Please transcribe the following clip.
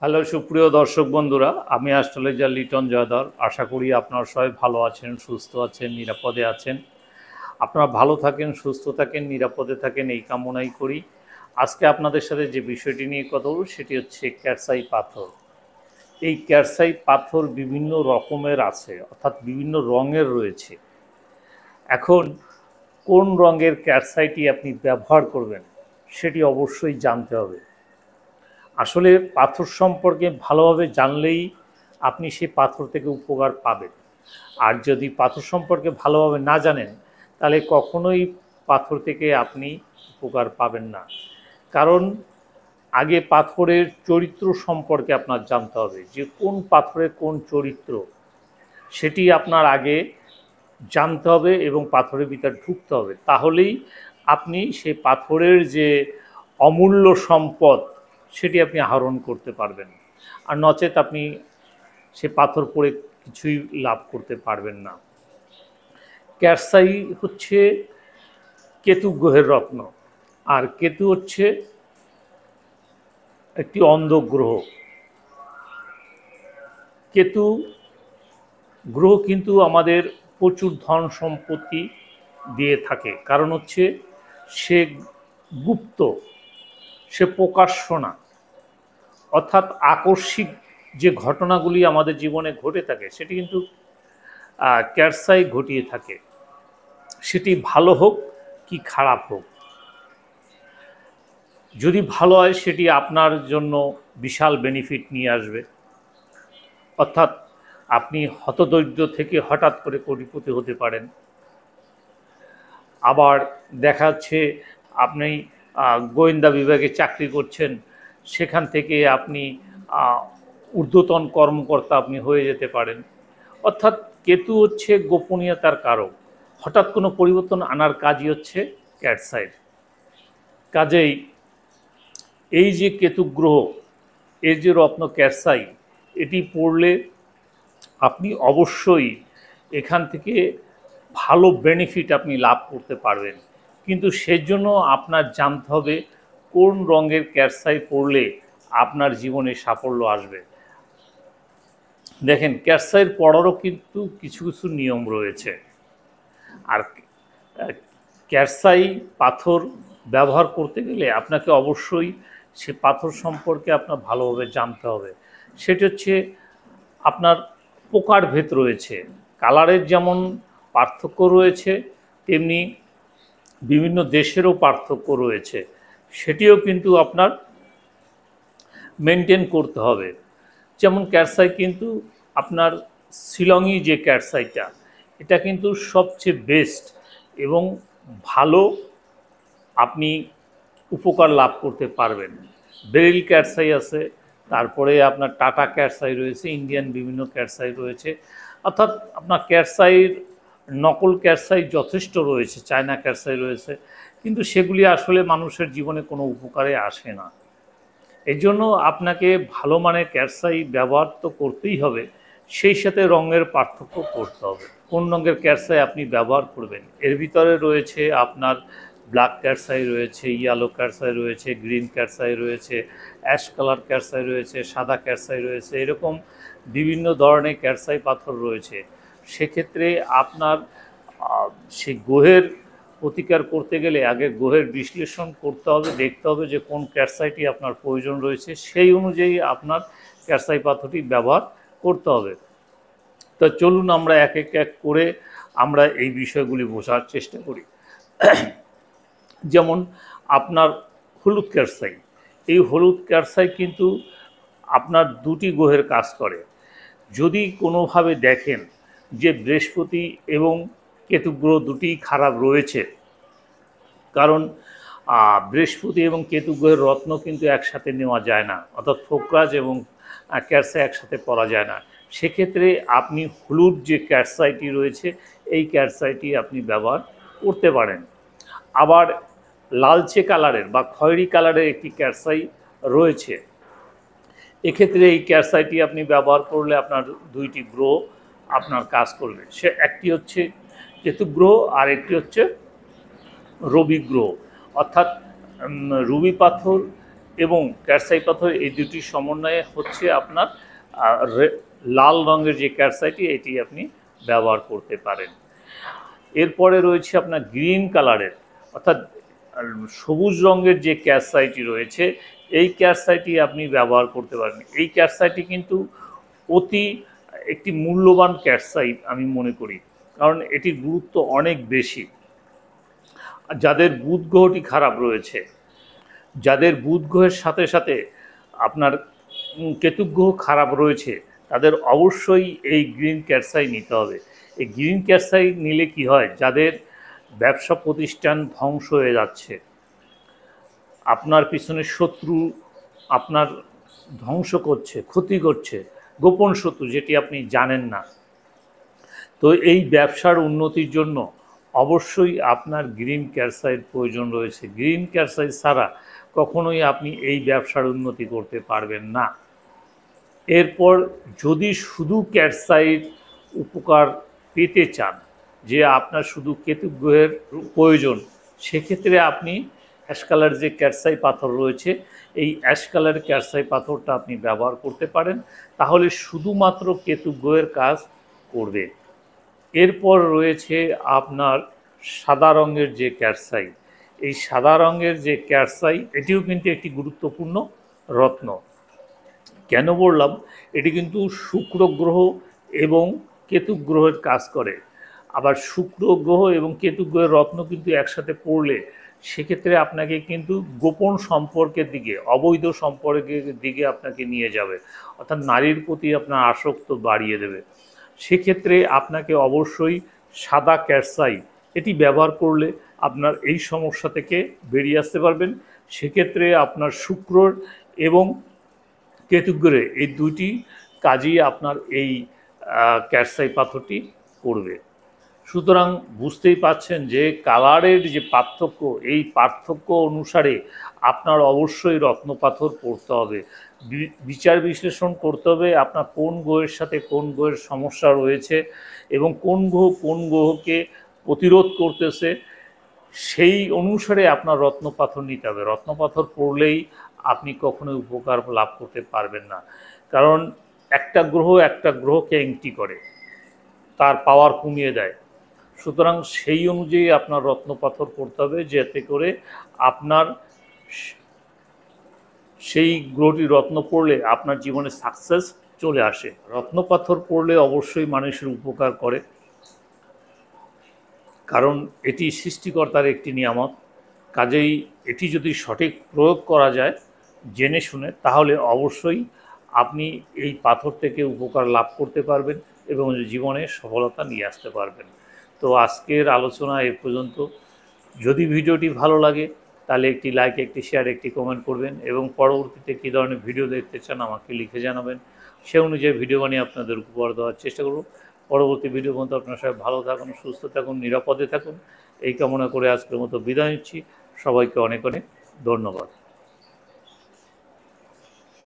Hello সুপ্রিয় দর্শক বন্ধুরা, আমি অ্যাস্ট্রোলজার লিটন জয়ধর। আশা করি আপনারা সবাই ভালো আছেন, সুস্থ আছেন, নিরাপদে আছেন। আপনারা ভালো থাকেন, সুস্থ থাকেন, নিরাপদে থাকেন, এই কামনাই করি। আজকে আপনাদের সাথে যে বিষয়টি নিয়ে কথা বলব সেটি হচ্ছে ক্যারসাই পাথর। এই ক্যারসাই পাথর বিভিন্ন রকমের আছে, অর্থাৎ বিভিন্ন রঙের রয়েছে। এখন কোন রঙের ক্যারসাইটি আপনি ব্যবহার করবেন সেটি অবশ্যই জানতে হবে। আসলে পাথর সম্পর্কে ভালোভাবে জানলেই আপনি সেই পাথর থেকে উপকার পাবেন। আর যদি পাথর সম্পর্কে ভালোভাবে না জানেন তাহলে কখনোই পাথর থেকে আপনি উপকার পাবেন না। কারণ আগে পাথরের চরিত্র সম্পর্কে আপনার জানতে হবে, যে কোন পাথরের কোন চরিত্র সেটি আপনার আগে জানতে হবে এবং পাথরের ভিতর ঢুকতে হবে। তাহলেই আপনি সেই পাথরের যে অমূল্য সম্পদ সেটি আপনি আহরণ করতে পারবেন। আর নচেত আপনি সে পাথর পড়ে কিছুই লাভ করতে পারবেন না। ক্যারসাই হচ্ছে কেতু গ্রহের রত্ন, আর কেতু হচ্ছে একটি অন্ধ গ্রহ। কেতু গ্রহ কিন্তু আমাদের প্রচুর ধন সম্পত্তি দিয়ে থাকে, কারণ হচ্ছে সে গুপ্ত, সে প্রকাশ্য না। অর্থাৎ আকস্মিক যে ঘটনাগুলি আমাদের জীবনে ঘটে থাকে সেটি কিন্তু ক্যারসাই ঘটিয়ে থাকে, সেটি ভালো হোক কি খারাপ হোক। যদি ভালো হয় সেটি আপনার জন্য বিশাল বেনিফিট নিয়ে আসবে, অর্থাৎ আপনি হতদরিদ্র থেকে হঠাৎ করে কোটিপতি হতে পারেন। আবার দেখা যাচ্ছে আপনি গোয়েন্দা বিভাগে চাকরি করছেন, সেখান থেকে আপনি ঊর্ধ্বতন কর্মকর্তা আপনি হয়ে যেতে পারেন। অর্থাৎ কেতু হচ্ছে গোপনীয়তার কারক, হঠাৎ কোনো পরিবর্তন আনার কাজই হচ্ছে ক্যারসাইট। কাজেই এই যে কেতু গ্রহ, এর যে রত্ন ক্যারসাই, এটি পড়লে আপনি অবশ্যই এখান থেকে ভালো বেনিফিট আপনি লাভ করতে পারবেন। কিন্তু সেজন্য আপনার জানতে হবে কোন রঙের ক্যারসাই পড়লে আপনার জীবনে সাফল্য আসবে। দেখেন, ক্যারসাইয়ের পড়ারও কিন্তু কিছু কিছু নিয়ম রয়েছে। আর ক্যারসাই পাথর ব্যবহার করতে গেলে আপনাকে অবশ্যই সে পাথর সম্পর্কে আপনার ভালোভাবে জানতে হবে। সেটি হচ্ছে আপনার প্রকারভেদ রয়েছে, কালারের যেমন পার্থক্য রয়েছে, তেমনি বিভিন্ন দেশেরও পার্থক্য রয়েছে, সেটিও কিন্তু আপনার মেনটেন করতে হবে। যেমন ক্যারসাই কিন্তু আপনার শিলংই যে ক্যারসাইটা, এটা কিন্তু সবচেয়ে বেস্ট এবং ভালো, আপনি উপকার লাভ করতে পারবেন। বেরিল ক্যারসাই আছে, তারপরে আপনার টাটা ক্যারসাই রয়েছে, ইন্ডিয়ান বিভিন্ন ক্যারসাই রয়েছে। অর্থাৎ আপনার ক্যারসাইয়ের নকল ক্যারসাই যথেষ্ট রয়েছে, চায়না ক্যারসাই রয়েছে, কিন্তু সেগুলি আসলে মানুষের জীবনে কোনো উপকারে আসে না। এই জন্য আপনাকে ভালো মানের ক্যারসাই ব্যবহার তো করতেই হবে, সেই সাথে রঙের পার্থক্য করতে হবে। কোন রঙের ক্যারসাই আপনি ব্যবহার করবেন, এর ভিতরে রয়েছে আপনার ব্ল্যাক ক্যারসাই রয়েছে, ইয়েলো ক্যারসাই রয়েছে, গ্রিন ক্যারসাই রয়েছে, অ্যাশ কালার ক্যারসাই রয়েছে, সাদা ক্যারসাই রয়েছে, এরকম বিভিন্ন ধরনের ক্যারসাই পাথর রয়েছে। সেক্ষেত্রে আপনার সেই গ্রহের প্রতিকার করতে গেলে আগে গ্রহের বিশ্লেষণ করতে হবে, দেখতে হবে যে কোন ক্যারসাইটি আপনার প্রয়োজন রয়েছে, সেই অনুযায়ী আপনার ক্যারসাই পাথরটি ব্যবহার করতে হবে। তো চলুন আমরা এক এক করে আমরা এই বিষয়গুলি বোঝার চেষ্টা করি। যেমন আপনার হলুদ ক্যারসাই, এই হলুদ ক্যারসাই কিন্তু আপনার দুটি গ্রহের কাজ করে। যদি কোনোভাবে দেখেন যে বৃহস্পতি এবং কেতু গ্রহ দুটিই খারাপ রয়েছে, কারণ বৃহস্পতি এবং কেতু গ্রহের রত্ন কিন্তু একসাথে নেওয়া যায় না, অর্থাৎ ফোকরাজ এবং ক্যারসাই একসাথে পরা যায় না। সেক্ষেত্রে আপনি হলুদ যে ক্যারসাইটি রয়েছে, এই ক্যারসাইটি আপনি ব্যবহার করতে পারেন। আবার লালচে কালারের বা খয়েরি কালারের একটি ক্যারসাই রয়েছে, এক্ষেত্রে এই ক্যারসাইটি আপনি ব্যবহার করলে আপনার দুইটি গ্রহ আপনার কাজ করবে। সে একটি হচ্ছে কেতু গ্রহ আর একটি হচ্ছে রবি গ্রহ। অর্থাৎ রুবি পাথর এবং ক্যারসাই পাথর এই দুটির সমন্বয়ে হচ্ছে আপনার লাল রঙের যে ক্যারসাইটি এটি আপনি ব্যবহার করতে পারেন। এরপরে রয়েছে আপনার গ্রিন কালারের অর্থাৎ সবুজ রঙের যে ক্যারসাইটি রয়েছে এই ক্যারসাইটি আপনি ব্যবহার করতে পারেন। এই ক্যারসাইটি কিন্তু অতি একটি মূল্যবান ক্যারসাইট আমি মনে করি, কারণ এটির গুরুত্ব অনেক বেশি। যাদের বুধ গ্রহটি খারাপ রয়েছে, যাদের বুধ গ্রহের সাথে সাথে আপনার কেতু গ্রহ খারাপ রয়েছে, তাদের অবশ্যই এই গ্রিন ক্যারসাই নিতে হবে। এই গ্রিন ক্যারসাই নিলে কি হয়, যাদের ব্যবসা প্রতিষ্ঠান ধ্বংস হয়ে যাচ্ছে, আপনার পিছনে শত্রু আপনার ধ্বংস করছে, ক্ষতি করছে, গোপন শত্রু যেটি আপনি জানেন না, তো এই ব্যবসার উন্নতির জন্য অবশ্যই আপনার গ্রিন ক্যারসাইর প্রয়োজন রয়েছে। গ্রিন ক্যারসাই ছাড়া কখনোই আপনি এই ব্যবসার উন্নতি করতে পারবেন না। এরপর যদি শুধু ক্যারসাইট উপকার পেতে চান, যে আপনার শুধু কেতু গ্রহের প্রয়োজন, সেক্ষেত্রে আপনি অ্যাশ কালার যে ক্যারসাই পাথর রয়েছে এই অ্যাশ কালার ক্যারসাই পাথরটা আপনি ব্যবহার করতে পারেন, তাহলে শুধুমাত্র কেতু গ্রহের কাজ করবে। এরপর রয়েছে আপনার সাদা রঙের যে ক্যারসাই। এই সাদা রঙের যে ক্যারসাই এটিও কিন্তু একটি গুরুত্বপূর্ণ রত্ন। কেন বললাম, এটি কিন্তু শুক্র গ্রহ এবং কেতু গ্রহের কাজ করে। আবার শুক্র গ্রহ এবং কেতু গ্রহের রত্ন কিন্তু একসাথে পড়লে সেক্ষেত্রে আপনাকে কিন্তু গোপন সম্পর্কের দিকে, অবৈধ সম্পর্কের দিকে আপনাকে নিয়ে যাবে, অর্থাৎ নারীর প্রতি আপনার আসক্ত বাড়িয়ে দেবে। সেক্ষেত্রে আপনাকে অবশ্যই সাদা ক্যারসাই এটি ব্যবহার করলে আপনার এই সমস্যা থেকে বেরিয়ে আসতে পারবেন। সেক্ষেত্রে আপনার শুক্রর এবং কেতু গ্রহে এই দুইটি কাজই আপনার এই ক্যারসাই পাথরটি করবে। সুতরাং বুঝতেই পাচ্ছেন যে কালারের যে পার্থক্য, এই পার্থক্য অনুসারে আপনার অবশ্যই রত্নপাথর পড়তে হবে, বিচার বিশ্লেষণ করতে হবে আপনার কোন গ্রহের সাথে কোন গ্রহের সমস্যা রয়েছে এবং কোন গ্রহকে প্রতিরোধ করতেছে, সেই অনুসারে আপনার রত্নপাথর নিতে হবে। রত্নপাথর পড়লেই আপনি কখনোই উপকার লাভ করতে পারবেন না, কারণ একটা গ্রহকে এংটি করে, তার পাওয়ার কমিয়ে দেয়। সুতরাং সেই অনুযায়ী আপনার রত্নপাথর পড়তে হবে, যাতে করে আপনার সেই গ্রহটি রত্ন পড়লে আপনার জীবনে সাকসেস চলে আসে। রত্নপাথর পড়লে অবশ্যই মানুষের উপকার করে, কারণ এটি সৃষ্টিকর্তার একটি নিয়ামত। কাজেই এটি যদি সঠিক প্রয়োগ করা যায় জেনে শুনে, তাহলে অবশ্যই আপনি এই পাথর থেকে উপকার লাভ করতে পারবেন এবং জীবনে সফলতা নিয়ে আসতে পারবেন। তো আজকের আলোচনা এ পর্যন্ত। যদি ভিডিওটি ভালো লাগে তাহলে একটি লাইক, একটি শেয়ার, একটি কমেন্ট করবেন এবং পরবর্তীতে কী ধরনের ভিডিও দেখতে চান আমাকে লিখে জানাবেন। সে অনুযায়ী ভিডিও বানিয়ে আপনাদের উপহার দেওয়ার চেষ্টা করব। পরবর্তী ভিডিও পর্যন্ত আপনার সবাই ভালো থাকুন, সুস্থ থাকুন, নিরাপদে থাকুন, এই কামনা করে আজকের মতো বিদায় নিচ্ছি। সবাইকে অনেক অনেক ধন্যবাদ।